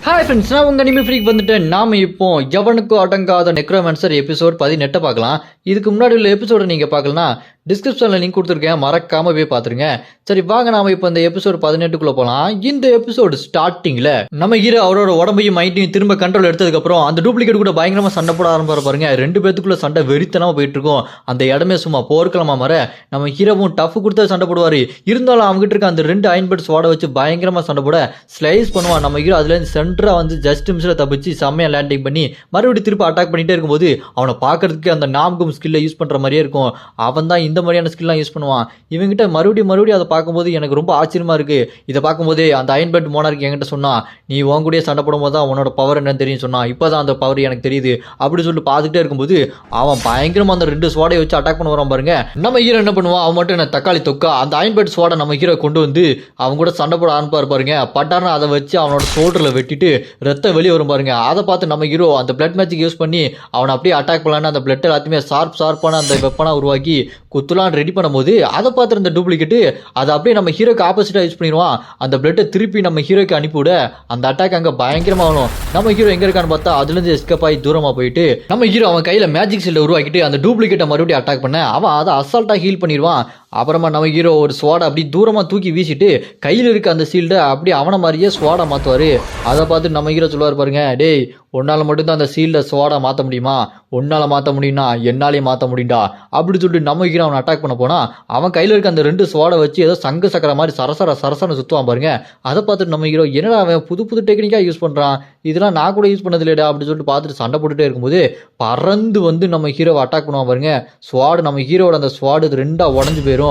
Hi friends, நான் உங்கள் anime freak வந்துட்டேன். நாம் இப்போ எவனுக்கும் அடங்காத நெக்ரோமேன்சர் எபிசோட் 18 பார்க்கலாம். இதுக்கு முன்னாடி உள்ள எபிசோட நீங்கள் பார்க்கலனா டிஸ்கிரிப்ஷனில் லிங்க் கொடுத்துருக்கேன், மறக்காம போய் பார்த்துருங்க. சரி வாங்க, நாம இப்போ இந்த எபிசோட் 18க்குள்ளே போகலாம். இந்த எபிசோடு ஸ்டார்டிங்கில் நம்ம ஹீரோ அவரோட உடம்பையும் மைண்டையும் திரும்ப கண்ட்ரோல் எடுத்ததுக்கப்புறம் அந்த டூப்ளிகேட் கூட பயங்கரமாக சண்டை போட ஆரம்பிப்பாரு பாருங்க. ரெண்டு பேத்துக்குள்ள சண்டை வெறித்தனமாக போயிட்டு இருக்கும். அந்த இடமே சும்மா போர்க்களமா மாற நம்ம ஹீரோவும் டஃப் கொடுத்து சண்டை போடுவார். இருந்தாலும் அவங்ககிட்ட இருக்க அந்த ரெண்டு அயன் பெட்ஸ் வாட வச்சு பயங்கரமாக சண்டை போட ஸ்லைஸ் பண்ணுவான் நம்ம ஹீரோ. அதுலேருந்து சென்டராக வந்து ஜஸ்ட் மிஸ்ல தப்பிச்சு செம்மையாக லேண்டிங் பண்ணி மறுபடியும் திருப்பி அட்டாக் பண்ணிட்டே இருக்கும்போது அவனை பார்க்கறதுக்கு அந்த நாம்கும் ஸ்கில்லை யூஸ் பண்ணுற மாதிரியே இருக்கும். அவன் தான் இந்த மாதிரியான ஸ்கில்லாம் யூஸ் பண்ணுவான். இவங்கிட்ட மறுபடியும் அதை பார்க்கும்போது எனக்கு ரொம்ப ஆச்சரியமா இருக்கு. இதை பார்க்கும்போதே அந்த அயன் பெட் மோனார்க் என்கிட்ட சொன்னா, நீ உன் கூட சண்டை போடும்போது தான் உன்னோட பவர் என்னன்னு தெரியும் சொன்னா. இப்போதான் அந்த பவர் எனக்கு தெரியுது அப்படி சொல்லிட்டு பார்த்துட்டே இருக்கும்போது அவன் பயங்கரமா அந்த ரெண்டு ஸ்வாடை வச்சு அட்டாக் பண்ண வரான் பாருங்க. நம்ம ஹீரோ என்ன பண்ணுவான், அவன் மட்டும் என்ன தக்காளி தொக்கா அந்த அயன் பெட் ஸ்வாடை நம்ம ஹீரோ கொண்டு வந்து அவன் கூட சண்டை போட ஆரம்பிப்பாரு பாருங்க. பட்டார்னு அதை வச்சு அவனோட ஷோல்டர்ல வெட்டிட்டு ரத்த வெளியே வரும் பாருங்க. அதை பார்த்து நம்ம ஹீரோ அந்த பிளட் மேஜிக் யூஸ் பண்ணி அவனை அப்படியே அட்டாக் பண்ணலான்னு அந்த பிளட் எல்லாத்தையுமே ஷார்ப்பான அந்த வெப்பனா உருவாக்கி குத்துலான்னு ரெடி பண்ணும்போது அதை பார்த்து இந்த டூப்ளிகேட்டு அதை அப்படியே நம்ம ஹீரோக்கு ஆப்போசிட்டா யூஸ் பண்ணிடுவான். அந்த பிளட்டை திருப்பி நம்ம ஹீரோக்கு அனுப்பிவிட அந்த அட்டாக் அங்கே பயங்கரமாக ஆகணும். நம்ம ஹீரோ எங்க இருக்கான்னு பார்த்தா அதுலேருந்து எஸ்கேப் ஆகி தூரமாக போயிட்டு நம்ம ஹீரோ அவன் கையில் மேஜிக் ஷீல்டை உருவாக்கிட்டு அந்த டூப்ளிகேட்டை மறுபடியும் அட்டாக் பண்ண அவன் அதை அசால்ட்டாக ஹீல் பண்ணிடுவான். அப்புறமா நம்ம ஹீரோ ஒரு ஸ்வாடை அப்படி தூரமாக தூக்கி வீசிட்டு கையில் இருக்க அந்த ஷீல்டை அப்படி அவனை மாதிரியே ஸ்வாடை மாற்றுவார். அதை பார்த்து நம்ம ஹீரோ சொல்லுவார் பாருங்க, டேய் உன்னால் மட்டும்தான் அந்த ஷீல்டை ஸ்வாடை மாற்ற முடியுமா? உன்னால் மாற்ற முடியும்னா என்னாலேயும் மாற்ற முடியும்டா அப்படி சொல்லிட்டு நம்ம ஹீரோ அவனை அட்டாக் பண்ண போனால் அவன் கையில் இருக்க அந்த ரெண்டு ஸ்வாடை வச்சு ஏதோ சங்கு சக்கர மாதிரி சரசரன்னு சுற்றுவான் பாருங்க. அதை பார்த்துட்டு நம்ம ஹீரோ என்னடா அவன் புது டெக்னிக்காக யூஸ் பண்ணுறான், இதெல்லாம் நான் கூட யூஸ் பண்ணது இல்லைடா அப்படின்னு சொல்லிட்டு பார்த்துட்டு சண்டை போட்டுட்டே இருக்கும்போது பறந்து வந்து நம்ம ஹீரோவை அட்டாக் பண்ணுவான் பாருங்க. ஸ்வாடு நம்ம ஹீரோவோட அந்த ஸ்வாடு ரெண்டாக உடஞ்சி போயிடும்.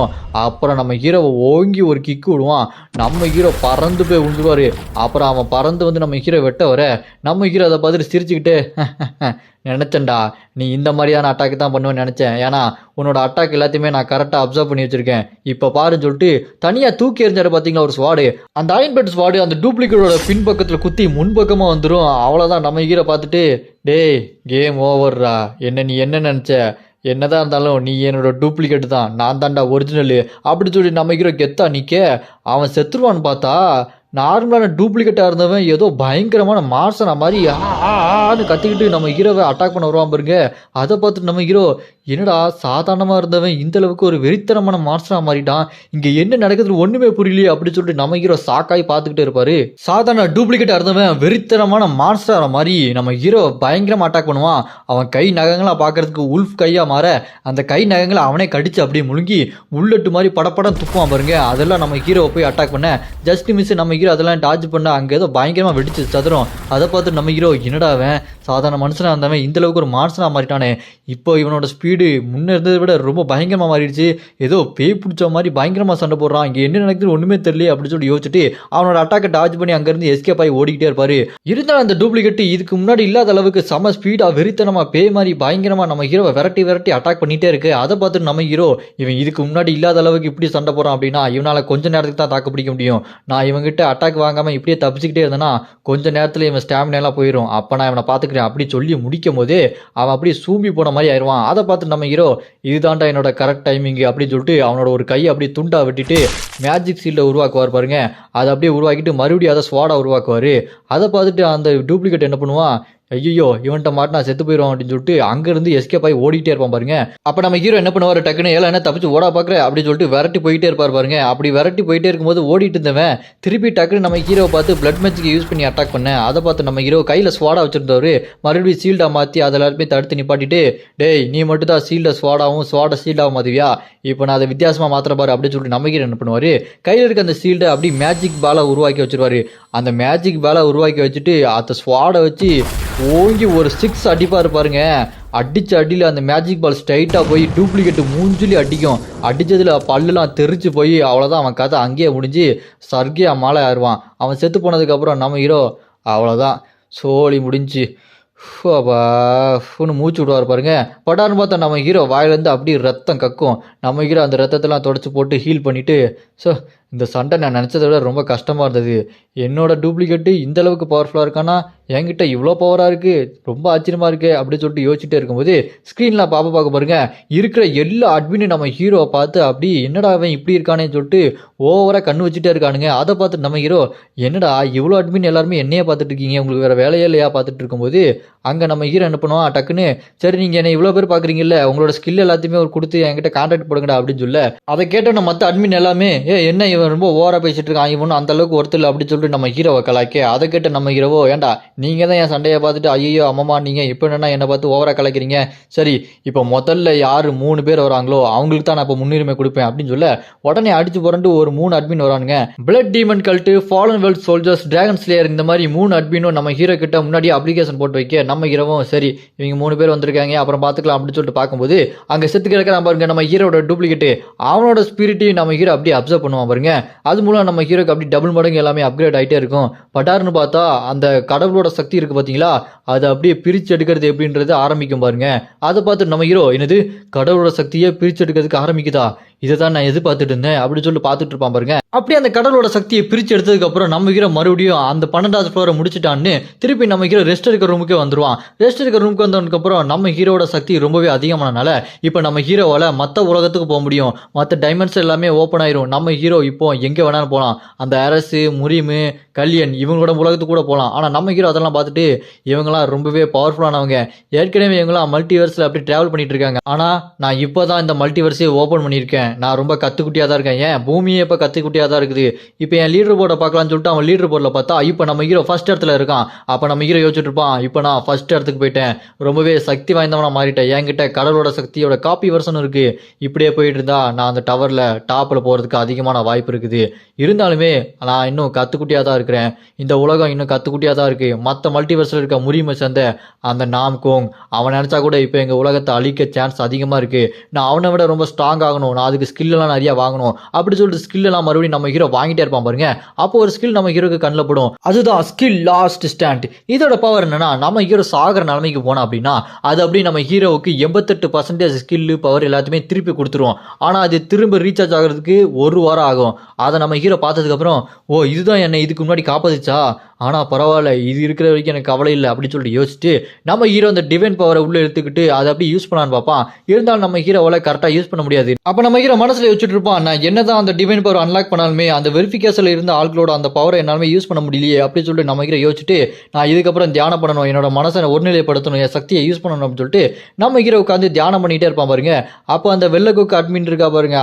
அப்புறம் நம்ம ஹீரோவை ஓங்கி ஒரு கிக்கு விடுவான். நம்ம ஹீரோ பறந்து போய் விழுந்துருவாரு. அப்புறம் அவன் பறந்து வந்து நம்ம ஹீரோ வெட்ட வர நம்ம ஹீரோ அதை பார்த்துட்டு சிரிச்சுக்கிட்டு, நினச்சேன்டா நீ இந்த மாதிரியான அட்டாக் தான் பண்ணுவேன்னு நினச்சேன், ஏன்னா உன்னோட அட்டாக் எல்லாத்தையுமே நான் கரெக்டாக அப்சர்வ் பண்ணி வச்சிருக்கேன், இப்போ பாருன்னு சொல்லிட்டு தனியாக தூக்கி எறிஞ்சாரு பார்த்தீங்களா ஒரு ஸ்வாடு. அந்த அயன் பெட் ஸ்வாடு அந்த டூப்ளிகேட்டோட பின்பக்கத்தில் குத்தி முன்பக்கமாக வந்துடும். அவ்வளோதான். நம்ம ஹீரோ பார்த்துட்டு, டேய் கேம் ஓவர்ரா, நீ என்ன நினச்ச? என்னதான் இருந்தாலும் நீ என்னோட டூப்ளிகேட் தான், நான் தான்டா ஒரிஜினலு அப்படி சொல்லி நம்ம ஹீரோ கெத்தா நிற்க அவன் செத்துருவான்னு பார்த்தா நார்மலான டூப்ளிகேட்டாக இருந்தவன் ஏதோ பயங்கரமான மார்சனா மாதிரி ஆன்னு கத்திக்கிட்டு நம்ம ஹீரோவை அட்டாக் பண்ண வருவான் பாருங்க. அதை பார்த்துட்டு நம்ம ஹீரோ என்னடா சாதாரணமாக இருந்தவன் இந்த அளவுக்கு ஒரு வெறித்தனமான மார்சனா மாறிட்டான், இங்கே என்ன நடக்குதுன்னு ஒன்றுமே புரியலையே அப்படி சொல்லிட்டு நம்ம ஹீரோ சாக்காய் பார்த்துக்கிட்டே இருப்பாரு. சாதாரண டூப்ளிகேட்டாக இருந்தவன் வெறித்தனமான மார்சனா மாதிரி நம்ம ஹீரோ பயங்கரமாக அட்டாக் பண்ணுவான். அவன் கை நகங்களாக பார்க்கறதுக்கு உல்ஃப் கையாக மாற அந்த கை நகங்களை அவனே கடிச்சு அப்படியே முழுங்கி உள்ளட்டு மாதிரி படப்படம் துப்புவான் பாருங்க. அதெல்லாம் நம்ம ஹீரோவை போய் அட்டாக் பண்ண ஜஸ்ட் மிஸ் நம்ம அதெல்லாம் டார்ச் பண்ண அங்கே ஏதோ பயங்கரமாக வெடிச்சு சதுரும். அதை பார்த்து நம்ம ஹீரோ என்னடா அவன் சாதாரண மனுஷனாக இருந்தவன் இந்த அளவுக்கு ஒரு மார்சனாக மாறிட்டானே, இப்போ இவனோட ஸ்பீடு முன்னே இருந்ததை விட ரொம்ப பயங்கரமாக மாறிடுச்சு, ஏதோ பேய் பிடிச்ச மாதிரி பயங்கரமாக சண்டை போடுறான், இங்கே என்ன நடக்குது ஒன்றுமே தெரியல அப்படின்னு சொல்லி யோசிச்சுட்டு அவனோட அட்டாக்கை டார்ச் பண்ணி அங்கேருந்து எஸ்கேப் ஆகி ஓடிக்கிட்டே இருப்பார். இருந்தாலும் அந்த டூப்ளிகேட் இதுக்கு முன்னாடி இல்லாத அளவுக்கு செம ஸ்பீடாக வெறித்தனமாக பேய் மாதிரி பயங்கரமாக நம்ம ஹீரோவை விரட்டி அட்டாக் பண்ணிகிட்டே இருக்கு. அதை பார்த்துட்டு நம்ம ஹீரோ இவன் இதுக்கு முன்னாடி இல்லாத அளவுக்கு இப்படி சண்டை போகிறான் அப்படின்னா இவனால் கொஞ்ச நேரத்துக்கு தான் தாக்கு பிடிக்க முடியும், நான் இவங்கிட்ட அட்டாக் வாங்காமல் இப்படியே தப்பிச்சுக்கிட்டே இருந்தேன்னா கொஞ்ச நேரத்தில் இவன் ஸ்டாமினா எல்லாம் போயிடும், அப்போ நான் இவனை பார்த்துக்கிறேன் அப்படி சொல்லி முடிக்கும் போதே அவன் அப்படியே சூம்பி போன மாதிரி ஆயிடுவான். அதை பார்த்து நம்ம ஹீரோ இதுதான்டா என்னோட கரெக்ட் டைமிங் அப்படின்னு சொல்லிட்டு அவனோட ஒரு கையை அப்படியே துண்டா வெட்டிட்டு மேஜிக் ஷீல்டை உருவாக்குவார் பாருங்க. அதை அப்படியே உருவாக்கிட்டு மறுபடியும் அதை ஸ்வாடா உருவாக்குவார். அதை பார்த்துட்டு அந்த டூப்ளிகேட் என்ன பண்ணுவான், ஐயோ இவன்ட்ட மாட்டினா செத்து போயிடும் அப்படின்னு சொல்லிட்டு அங்கேருந்து எஸ்கேப் ஆகி ஓடிட்டே இருப்பான் பாருங்க. அப்போ நம்ம ஹீரோ என்ன பண்ணுவார், டக்குன்னு எல்லாம் என்ன தப்பிச்சு ஓடா பார்க்குற அப்படின்னு சொல்லிட்டு விரட்டி போயிட்டே இருப்பார் பாருங்க. அப்படி விரட்டி போயிட்டே இருக்கும்போது ஓடிட்டு இருந்தவன் திருப்பி டக்குன்னு நம்ம ஹீரோவை பார்த்து பிளட் மேஜிக் யூஸ் பண்ணி அட்டாக் பண்ணேன். அதை பார்த்து நம்ம ஹீரோ கையில் ஸ்வாடா வச்சிருந்தவர் மறுபடியும் ஷீல்டா மாற்றி அதை எல்லாருமே தடுத்து நிப்பாட்டிட்டு, டேய் நீ மட்டும் தான் ஷீல்டை ஸ்வாடாவும் ஸ்வாடை ஷீல்டாகவும் மாற்றுவியா, இப்போ நான் அதை வித்தியாசமாக மாத்திர பாரு அப்படின்னு சொல்லிட்டு நம்ம ஹீரோ என்ன பண்ணுவார், கையில் இருக்க அந்த ஷீல்டை அப்படி மேஜிக் பாலை உருவாக்கி வச்சிருவாரு. அந்த மேஜிக் பாலை உருவாக்கி வச்சுட்டு அந்த ஸ்வாடை வச்சு ஓங்கி ஒரு 6 அடிப்பாரு பாருங்க. அடிச்ச அடியில் அந்த மேஜிக் பால் ஸ்ட்ரைட்டாக போய் டூப்ளிகேட்டு மூஞ்சிலி அடிக்கும். அடித்ததில் பல்லுலாம் தெரிச்சு போய் அவ்வளோதான், அவன் கதை அங்கேயே முடிஞ்சு சர்க்கியா மாலை ஆயிடுவான். அவன் செத்து போனதுக்கப்புறம் நம்ம ஹீரோ அவ்வளோதான் சோழி முடிஞ்சு ஃபுன்னு மூச்சு விடுவார் பாருங்க. படான்னு பார்த்தா நம்ம ஹீரோ வாயிலேருந்து அப்படியே ரத்தம் கக்கும். நம்ம ஹீரோ அந்த ரத்தத்தெல்லாம் தொடச்சி போட்டு ஹீல் பண்ணிவிட்டு, ஸோ இந்த சண்டை நான் நினச்சதை விட ரொம்ப கஷ்டமாக இருந்தது. என்னோட டூப்ளிகேட்டு இந்த அளவுக்கு பவர்ஃபுல்லாக இருக்கானா, என்கிட்ட இவ்வளோ பவராக இருக்குது, ரொம்ப ஆச்சரியமாக இருக்கே அப்படின்னு சொல்லிட்டு யோசிச்சுட்டே இருக்கும்போது ஸ்க்ரீனில் பார்க்க பாருங்க, இருக்கிற எல்லா அட்மினும் நம்ம ஹீரோவை பார்த்து அப்படி என்னடா அவன் இப்படி இருக்கானேன்னு சொல்லிட்டு ஓவராக கண்ணு வச்சுட்டே இருக்கானுங்க. அதை பார்த்துட்டு நம்ம ஹீரோ, என்னடா இவ்வளோ அட்மின் எல்லாருமே என்னையே பார்த்துட்டு இருக்கீங்க, உங்களுக்கு வேறு வேலையே இல்லையா பார்த்துட்டு இருக்கும்போது அங்கே நம்ம ஹீரோ என்ன பண்ணுவான், டக்குன்னு சரி நீங்கள் என்னை இவ்வளோ பேர் பார்க்குறீங்கல்ல, உங்களோட ஸ்கில் எல்லாத்தையுமே ஒரு கொடுத்து என்கிட்ட கான்டாக்ட் போடுங்கடா அப்படின்னு சொல்ல, அதை கேட்டோன்னா மற்ற அட்மின் எல்லாமே என்ன இவன் ரொம்ப ஓவராக பேசிட்டு இருக்கான், இவனும் அந்த அளவுக்கு ஒருத்தர் இல்லை அப்படின்னு சொல்லிட்டு நம்ம ஹீரோவை கலாய்க்க, அதை கேட்ட நம்ம ஹீரோவோ, ஏன்டா நீங்கள் தான் என் சண்டையை பார்த்துட்டு ஐயோ அம்மம்மா நீங்கள் இப்போ என்னென்னா என்னை பார்த்து ஓவராக கலாய்க்கிறீங்க, சரி இப்போ முதல்ல யார் 3 பேர் வராங்களோ அவங்களுக்கு தான் நான் இப்போ முன்னுரிமை கொடுப்பேன் அப்படின்னு சொல்ல, உடனே அடிச்சு புரண்டு ஒரு 3 அட்மின் வரானுங்க. Blood demon cult, fallen wealth soldiers, dragon slayer, இந்த மாதிரி 3 அட்மினும் நம்ம ஹீரோ கிட்ட முன்னாடி அப்ளிகேஷன் போட்டு வைக்க, நம்ம ஹீரோவும் சரி இவங்க 3 பேர் வந்திருக்காங்க அப்புறம் பார்த்துக்கலாம் அப்படின்னு சொல்லிட்டு பார்க்கும்போது அங்கே செத்து கிடக்கிறான் பாருங்க நம்ம ஹீரோட டூப்ளிகேட்டு, அவனோட ஸ்பிரிட்டையும் நம்ம ஹீரோ அப்படியே அப்சர்வ் பண்ணுவான் பாருங்க. அது மூலம் நம்ம ஹீரோக்கு அப்படி டபுள் மடங்கு எல்லாமே அப்கிரேட் ஆகிட்டே இருக்கும். பட்டாருன்னு பார்த்தா அந்த கடவுளோட சக்தி இருக்கு பார்த்தீங்களா, அதை அப்படியே பிரித்து எடுக்கிறது எப்படின்றது ஆரம்பிக்கும் பாருங்க. அதை பார்த்து நம்ம ஹீரோ, என்னது கடவுளோட சக்தியை பிரித்து எடுக்கிறதுக்கு ஆரம்பிக்குதா, இதை தான் நான் எதிர்பார்த்துட்டு இருந்தேன் அப்படின்னு சொல்லி பார்த்துட்டு இருப்பான் பாருங்க. அப்படியே அந்த கடவுளோட சக்தியை பிரித்து எடுத்ததுக்கு அப்புறம் நம்ம ஹீரோ மறுபடியும் அந்த 12வது ஃப்ளோரை முடிச்சுட்டான்னு திருப்பி நம்ம ஹீரோ ரெஸ்ட் எடுக்கிற ரூமுக்கே வந்துருவான். ரெஸ்ட் எடுக்கிற ரூமுக்கு வந்ததுக்கு அப்புறம் நம்ம ஹீரோட சக்தி ரொம்பவே அதிகமானனால இப்போ நம்ம ஹீரோவால் மற்ற உலகத்துக்கு போக முடியும், மற்ற டைமென்ஷன் எல்லாமே ஓப்பன் ஆயிரும். நம்ம ஹீரோ இப்போ எங்கே வேணாலும் போகலாம், அந்த அரசு முரிமு கல்யாண் இவங்களோட உலகத்துக்கு கூட போகலாம். ஆனால் நம்ம ஹீரோ அதெல்லாம் பார்த்துட்டு இவங்களாம் ரொம்பவே பவர்ஃபுல்லானவங்க, ஏற்கனவே இவங்களாம் மல்டிவர்ஸில் அப்படி ட்ராவல் பண்ணிட்டு இருக்காங்க, ஆனால் நான் இப்போ தான் இந்த மல்டிவர்ஸே ஓப்பன் பண்ணியிருக்கேன், நான் ரொம்ப கத்துக்குட்டியாக தான் இருக்கேன், ஏன் பூமியே இப்போ கத்துக்குட்டியாக தான் இருக்குது, இப்போ என் லீடர் போர்டை பார்க்கலான்னு சொல்லிட்டு அவன் லீடர் போர்டில் பார்த்தா இப்போ நம்ம ஹீரோ ஃபர்ஸ்ட் இடத்துல இருக்கான். அப்போ நம்ம ஹீரோ யோசிச்சுட்டு இருப்பான், இப்போ நான் ஃபர்ஸ்ட் இடத்துக்கு போயிட்டேன், ரொம்பவே சக்தி வாய்ந்தவனா மாறிட்டேன், என்கிட்ட கடவுளோட சக்தியோட காப்பி வெர்ஷன் இருக்குது, இப்படியே போயிட்டு இருந்தா நான் அந்த டவரில் டாப்பில் போகிறதுக்கு அதிகமான வாய்ப்பு இருக்குது, இருந்தாலுமே நான் இன்னும் கத்துக்குட்டியாக தான் இருக்கிறேன், இந்த உலகம் இன்னும் கத்துக்குட்டியாக தான் இருக்குது, மற்ற மல்டிவர்ஸில் இருக்க முரிமை சேர்ந்த அந்த நாம் கோங் அவன் நினச்சா கூட இப்போ எங்கள் உலகத்தை அழிக்க சான்ஸ் அதிகமாக இருக்குது, நான் அவனை விட ரொம்ப ஸ்ட்ராங் ஆகணும், நான் அதுக்கு ஸ்கில்லாம் நிறையா வாங்கணும் அப்படி சொல்லிட்டு ஸ்கில்லாம் மறுபடியும் நம்ம ஹீரோ வாங்கிட்டே இருப்பான் பாருங்க. அப்போ ஒரு ஸ்கில் நம்ம ஹீரோக்கு கண்ணில் படும், அதுதான் ஸ்கில் லாஸ்ட் ஸ்டாண்ட். இதோட பவர் என்னன்னா, நம்ம ஹீரோ சாகிற நிலைமைக்கு போனா அப்படின்னா அது அப்படி நம்ம ஹீரோவுக்கு 88% ஸ்கில் பவர் எல்லாத்தையுமே திருப்பி கொடுத்துருவோம். ஆனால் அது திரும்ப ரீசார்ஜ் ஆகிறதுக்கு 1 வாரம் ஆகும். அதை நம்ம ஹீரோ பார்த்ததுக்கப்புறம், ஓ இதுதான் என்னை இதுக்கு முன்னாடி காப்பாத்துச்சா, ஆனால் பரவாயில்ல இது இருக்கிற வரைக்கும் எனக்கு கவலை இல்லை அப்படின்னு சொல்லிட்டு யோசிச்சுட்டு நம்ம ஹீரோ அந்த டிவைன் பவரை உள்ளே எடுத்துக்கிட்டு அதை அப்படி யூஸ் பண்ணான்னு பார்ப்பான். இருந்தாலும் நம்ம ஹீரோவால் கரெக்டாக யூஸ் பண்ண முடியாது. அப்போ நம்ம ஹீரோ மனசில் வச்சுட்டு இருப்பான், நான் என்னதான் அந்த டிவைன் பவர் அன்லாக் பண்ணாலுமே அந்த வெரிஃபிகேஷனில் இருந்த ஆட்களோட அந்த பவரை என்னாலுமே யூஸ் பண்ண முடியலையே அப்படின்னு சொல்லிட்டு நம்ம ஹீரோ யோசிச்சுட்டு, நான் இதுக்கப்புறம் தியானம் பண்ணணும், என்னோட மனசை ஒருநிலைப்படுத்தணும், என் சக்தியை யூஸ் பண்ணணும் அப்படின்னு சொல்லிட்டு நம்ம ஹீரோ உட்காந்து தியானம் பண்ணிகிட்டே இருப்பான் பாருங்க. அப்போ அந்த வெள்ளக்கோக்கு அட்மின் இருக்கா பாருங்க,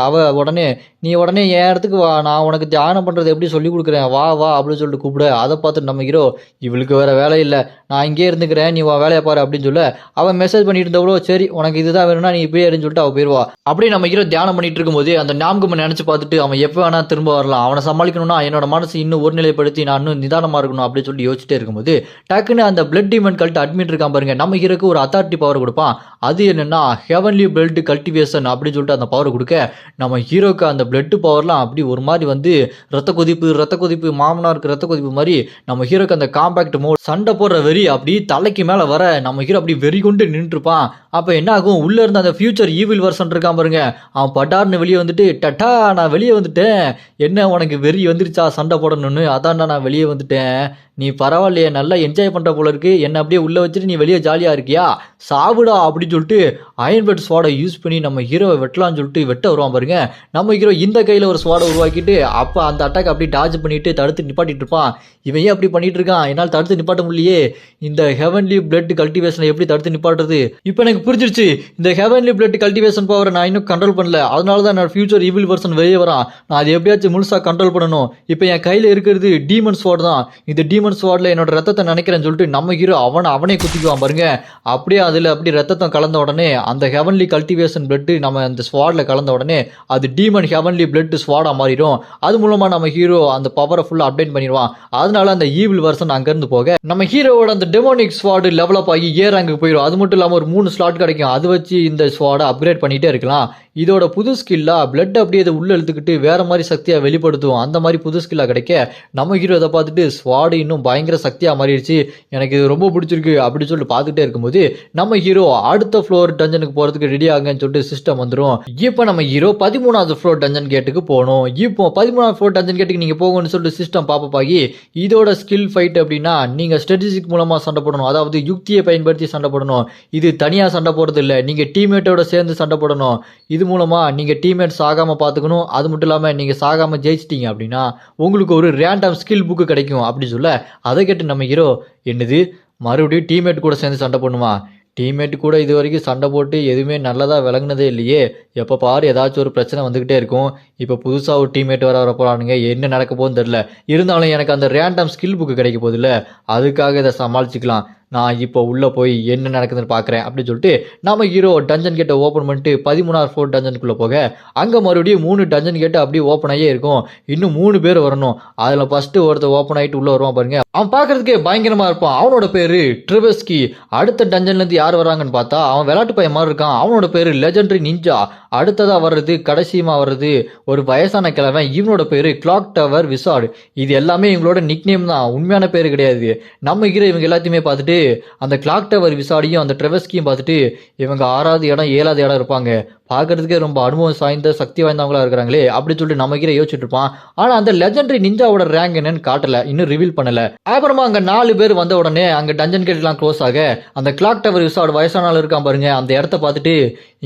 நீ உடனே என் இடத்துக்கு வா, நான் உனக்கு தியானம் பண்ணுறது எப்படி சொல்லி கொடுக்குறேன், வா வா அப்படின்னு சொல்லிட்டு கூப்பிட. அதை பார்த்துட்டு நம்ம ஹீரோ, இவளுக்கு வேற வேலை இல்லை, நான் இங்கே இருந்துக்கிறேன், நீ வா வேலையை பாரு அப்படின்னு சொல்ல, அவன் மெசேஜ் பண்ணிட்டு இருந்தவளோ சரி உனக்கு இதுதான் வேணும்னா நீ இப்படியே இருன்னு சொல்லிட்டு அவள் போயிடுவா. அப்படியே நம்ம ஹீரோ தியானம் பண்ணிட்டு இருக்கும்போது அந்த ஞாபகம் நினைச்சு பார்த்துட்டு அவன் எப்போ வேணா திரும்ப வரலாம், அவனை சமாளிக்கணும்னா என்னோட மனசு இன்னும் ஒருநிலைப்படுத்தி நான் இன்னும் நிதானமாக இருக்கணும் அப்படின்னு சொல்லி யோசிச்சுட்டே இருக்கும்போது டக்குன்னு அந்த பிளட் டீமன் கல்ட் அட்மிட் இருக்கான் பாருங்க, நம்ம ஹீரோக்கு ஒரு அத்தாரிட்டி பவர் கொடுப்பான். அது என்னன்னா ஹெவன்லி பிளட் கல்டிவேஷன் அப்படின்னு சொல்லிட்டு அந்த பவர் கொடுக்க, நம்ம ஹீரோக்கு அந்த பிளட் பவர்லாம் அப்படி ஒரு மாதிரி வந்து ரத்த கொதிப்பு மாமனாருக்கு ரத்த கொதிப்பு மாதிரி நம்ம ஹீரோக்கு அந்த காம்பாக்ட் மோட் சண்டை போடுற வெறி அப்படி தலைக்கு மேலே வர நம்ம ஹீரோ அப்படி வெறி கொண்டு நின்றுருப்பான். அப்போ என்ன ஆகும், உள்ளே இருந்த அந்த ஃபியூச்சர் ஈவில் வெர்ஷன் இருக்கான் பாருங்க, அவன் பட்டார்னு வெளியே வந்துட்டு, டட்டா நான் வெளியே வந்துட்டேன், என்ன உனக்கு வெறி வந்துருச்சா சண்டை போடணும்னு, அதான்டா நான் வெளியே வந்துட்டேன், நீ பரவாயில்லையே நல்லா என்ஜாய் பண்ணுற போல இருக்கு, என்னை அப்படியே உள்ளே வச்சுட்டு நீ வெளியே ஜாலியாக இருக்கியா, சாவுடா அப்படின்னு சொல்லிட்டு அயன் பெட் ஸ்வாடை யூஸ் பண்ணி நம்ம ஹீரோவை வெட்டலான்னு சொல்லிட்டு வெட்ட வருவான் பாருங்க. நம்ம ஹீரோ இந்த கையில் ஒரு ஸ்வாடை உருவாக்கிட்டு அப்போ அந்த அட்டாக் அப்படி டாஜ் பண்ணிட்டு தடுத்து நிப்பாட்டிட்டு இருப்பான். இவன் ஏன் அப்படி பண்ணிட்டு இருக்கான், என்னால் தடுத்து நிப்பாட்ட முடியலையே, இந்த ஹெவன்லி பிளட் கல்டிவேஷனை எப்படி தடுத்து நிப்பாட்டுறது, இப்போ எனக்கு புரிஞ்சிருச்சு, இந்த ஹெவன்லி பிளட் கல்டிவேஷன் பவரை நான் இன்னும் கண்ட்ரோல் பண்ணல, அதனால தான் என்னோட ஃபியூச்சர் ஈவில் வெர்ஷன் வெளியே வரான், நான் அதை எப்படியாச்சும் முழுசாக கண்ட்ரோல் பண்ணணும். இப்போ என் கையில் இருக்கிறது டீமன் ஸ்வாட் தான், இந்த டீமன் ஸ்வாட்ல என்னோட ரத்தத்தை நினைக்கிறேன்னு சொல்லிட்டு நம்ம ஹீரோ அவனே குத்திக்குவான் பாருங்க. அப்படியே அதில் அப்படி ரத்தம் கலந்த உடனே அந்த ஹெவன்லி கல்டிவேஷன் பிளட் நம்ம அந்த ஸ்வாட்ல கலந்த உடனே அது டீமன் ஹெவன்லி பிளட் ஸ்வாடா மாறிடும். அது மூலமா நம்ம ஹீரோ அந்த பவரை ஃபுல்லாக அப்டேட் பண்ணிடுவான். அதனால அந்த ஈவில் வெர்ஷன் அங்கேருந்து போக நம்ம ஹீரோவோட அந்த டெமோனிக் ஸ்வாட் லெவலப் ஆகி ஏ ரேங்குக்கு போயிடும். அது மட்டும் இல்லாமல் ஒரு 3 ஸ்லாட் ஸ்வாட் கிடைக்கும். அது வச்சு இந்த ஸ்வாடை அப்கிரேட் பண்ணிட்டே இருக்கலாம். இதோட புது ஸ்கில்லா பிளட் அப்படியே இதை உள்ள இழுத்துக்கிட்டு வேற மாதிரி சக்தியா வெளிப்படுத்தும். அந்த மாதிரி புது ஸ்கில்லா கிடைக்க நம்ம ஹீரோ இதை பார்த்துட்டு ஸ்வாடு இன்னும் பயங்கர சக்தியா மாறிடுச்சு, எனக்கு இது ரொம்ப பிடிச்சிருக்கு அப்படின்னு சொல்லிட்டு பார்த்துட்டே இருக்கும்போது நம்ம ஹீரோ அடுத்த ஃப்ளோர் டஞ்சனுக்கு போறதுக்கு ரெடி ஆகுங்கன்னு சொல்லிட்டு சிஸ்டம் வந்துடும். இப்போ நம்ம ஹீரோ 13வது ஃப்ளோர் டஞ்சன் கேட்டுக்கு போகணும். இப்போ 13வது ஃப்ளோர் டஞ்சன் கேட்டுக்கு நீங்க போகணும்னு சொல்லிட்டு சிஸ்டம் பாப்பப்பாகி இதோட ஸ்கில் ஃபைட் அப்படின்னா நீங்க ஸ்ட்ராட்டஜிக் மூலமா சண்டை போடணும், அதாவது யுக்தியை பயன்படுத்தி சண்டை போடணும். இது தனியா சண்டை போடுறது இல்லை, நீங்க டீம்மேட்டோட சேர்ந்து சண்டை போடணும். இது மூலமா நீங்க டீம்மேட் சாகாம பாத்துக்கணும். அது மட்டும் இல்லாம நீங்க சாகாம ஜெயிச்சிட்டீங்க அப்படின்னா உங்களுக்கு ஒரு ரேண்டம் ஸ்கில் புக்கு கிடைக்கும் அப்படின்னு சொல்ல அதை கேட்டு நம்ம ஹீரோ என்னது மறுபடியும் டீம்மேட் கூட சேர்ந்து சண்டை பண்ணுமா, டீம்மேட் கூட இது வரைக்கும் சண்டை போட்டு எதுவுமே நல்லதாக விளங்குனதே இல்லையே, எப்போ பாரு ஏதாச்சும் ஒரு பிரச்சனை வந்துக்கிட்டே இருக்கும். இப்போ புதுசாக ஒரு டீம்மேட் வர போகிறானுங்க, என்ன நடக்க போகுதுன்னு தெரில. இருந்தாலும் எனக்கு அந்த ரேண்டம் ஸ்கில் புக்கு கிடைக்க போதில்ல, அதுக்காக இதை சமாளிச்சுக்கலாம். நான் இப்போ உள்ளே போய் என்ன நடக்குதுன்னு பார்க்குறேன் அப்படின்னு சொல்லிட்டு நம்ம ஹீரோ டஞ்சன் கேட்டை ஓப்பன் பண்ணிட்டு 13வது ஃப்ளோர் டஞ்சனுக்குள்ளே போக அங்கே மறுபடியும் 3 டஞ்சன் கேட்டு அப்படியே ஓப்பன் ஆகியே இருக்கும். இன்னும் 3 பேர் வரணும். அதில் ஃபஸ்ட்டு ஒருத்தர் ஓப்பன் ஆகிட்டு உள்ளே வருவான் பாருங்க, அவன் பார்க்கறதுக்கே பயங்கரமாக இருப்பான். அவனோட பேர் ட்ரெவஸ்கி. அடுத்த டஞ்சன்லேருந்து யார் வராங்கன்னு பார்த்தா அவன் விளையாட்டு பையன் மாதிரி இருக்கான். அவனோட பேர் லெஜெண்டரி நிஞ்சா. அடுத்ததாக வர்றது கடைசியமாக வர்றது ஒரு வயசான கிழவன், இவனோட பேர் கிளாக் டவர் விசார்டு. இது எல்லாமே இவங்களோட நிக் நேம் தான், உண்மையான பேர் கிடையாது. நம்ம ஹீரோ இவங்க எல்லாத்தையுமே பார்த்துட்டு அந்த கிளாக் டவர் விசாரியும் அந்த ட்ரெவஸ்கியும் பார்த்துட்டு இவங்க 6வது இடம் 7வது இடம் இருப்பாங்க, பார்க்கறதுக்கே ரொம்ப அனுபவம் சாய்ந்த சக்தி வாய்ந்தவங்களா இருக்கிறாங்களே அப்படின்னு சொல்லிட்டு நம்ம கீழே யோசிச்சுட்டு இருப்பான். ஆனா அந்த லெஜெண்டரி நிஞ்சாவோட ரேங்க் என்னன்னு காட்டல, இன்னும் ரிவீல் பண்ணல. அப்புறமா அங்க 4 பேர் வந்த உடனே அங்க டஞ்சன் கேட் எல்லாம் க்ளோஸ் ஆக அந்த கிளாக் டவர் விசார்டு வயசானால இருக்கான் பாருங்க, அந்த இடத்த பார்த்துட்டு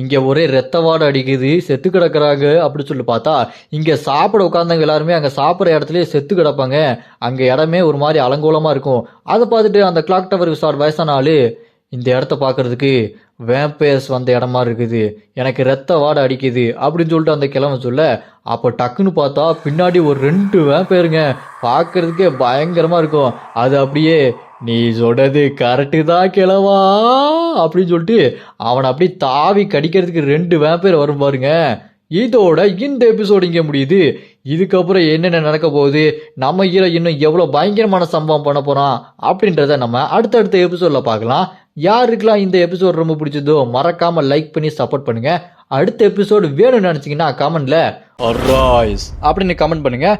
இங்க ஒரே ரத்த வாடை அடிக்குது, செத்து கிடக்குறாங்க அப்படின்னு சொல்லி பார்த்தா இங்க சாப்பிட உட்கார்ந்தவங்க எல்லாருமே அங்க சாப்பிட்ற இடத்துலயே செத்து கிடப்பாங்க. அங்க இடமே ஒரு மாதிரி அலங்கோலமா இருக்கும். அதை பார்த்துட்டு அந்த கிளாக் டவர் விசார்டு வயசான ஆளு இந்த இடத்த பார்க்கறதுக்கு வேம்பயர்ஸ் வந்த இடமா இருக்குது, எனக்கு ரத்த வாடை அடிக்குது அப்படின்னு சொல்லிட்டு அந்த கிழமை சொல்ல அப்போ டக்குன்னு பார்த்தா பின்னாடி ஒரு 2 வேம்பயருங்க, பார்க்கறதுக்கே பயங்கரமா இருக்கும். அது அப்படியே நீ சொல்றது கரெக்டு தான் கிழவா அப்படின்னு சொல்லிட்டு அவனை அப்படியே தாவி கடிக்கிறதுக்கு 2 வேம்பயர் வரும் பாருங்க. இதோட இந்த எபிசோடு இங்கே முடியுது. இதுக்கப்புறம் என்னென்ன நடக்க போகுது, நம்ம ஹீரோ இன்னும் எவ்வளோ பயங்கரமான சம்பவம் பண்ண போகிறான் அப்படின்றத நம்ம அடுத்தடுத்த எபிசோடில் பார்க்கலாம். யாருக்கெல்லாம் இந்த எபிசோட் ரொம்ப பிடிச்சதோ மறக்காமல் லைக் பண்ணி சப்போர்ட் பண்ணுங்கள். அடுத்த எபிசோடு வேணும்னு நினச்சிங்கன்னா கமெண்டில் அராய்ஸ் அப்படின்னு கமெண்ட் பண்ணுங்கள்.